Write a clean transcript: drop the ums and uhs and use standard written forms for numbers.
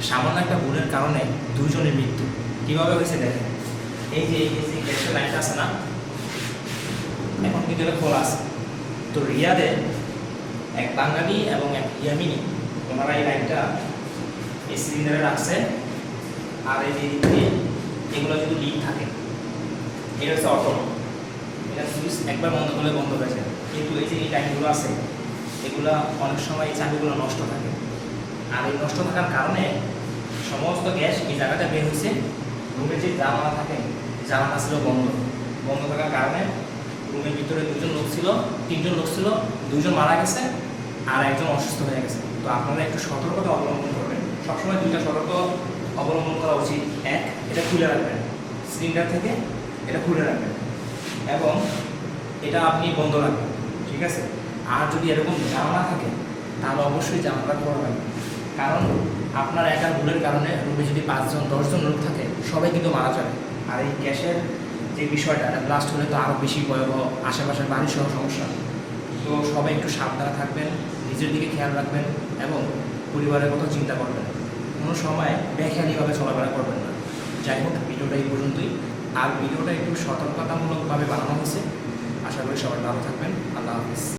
সামান্য একটা ভুলের কারণে দুজনের মৃত্যু কীভাবে হয়েছে দেখেন। এই যে গ্যাসের লাইনটা আছে না, এখন কিন্তু এটা খোলা আছে। তো রিয়াদে এক বাঙালি এবং এক ইয়ামিনী, ওনারা এই লাইনটা এই সিলিন্ডারে রাখছে। আর এই যে এগুলো যদি লিক থাকে, এটা হচ্ছে অটো, এটা সুইচ একবার বন্ধ করলে বন্ধ হয়ে যায়। কিন্তু এই যে এই লাইনগুলো আছে, এগুলো অনেক সময় এই চাবিগুলো নষ্ট থাকে। আর এই নষ্ট থাকার কারণে সমস্ত গ্যাস এই জায়গাটা বের হয়েছে। রুমে যে জানালা থাকে, জানালা ছিল বন্ধ, বন্ধ থাকার কারণে রুমের ভিতরে তিনজন লোক ছিল, দুজন মারা গেছে আর একজন অসুস্থ হয়ে গেছে। তো আপনারা একটু সতর্কতা অবলম্বন করবেন। সবসময় দুইটা সতর্ক অবলম্বন করা উচিত। এক, এটা খুলে রাখবেন, সিলিন্ডার থেকে এটা খুলে রাখবেন এবং এটা আপনি বন্ধ রাখবেন, ঠিক আছে। আর যদি এরকম জানালা থাকে তাহলে অবশ্যই জানালা খোলা রাখবেন, কারণ আপনার একা ভুলের কারণে রুমে যদি 5 জন 10 জন লোক থাকে সবাই কিন্তু মারা যাবে। আর এই গ্যাসের যে বিষয়টা, ব্লাস্ট হলে তো আরও বেশি ভয়াবহ, আশেপাশের বাড়ির সহ সমস্যা। তো সবাই একটু সাবধানে থাকবেন, নিজের দিকে খেয়াল রাখবেন এবং পরিবারের কথা চিন্তা করবেন। কোনো সময় বেখেয়ালিভাবে চলাফেরা করবেন না। যাই হোক, ভিডিওটা এই পর্যন্তই। আর ভিডিওটা একটু সতর্কতামূলকভাবে বানানো হয়েছে। আশা করি সবাই ভালো থাকবেন। আল্লাহ হাফিজ।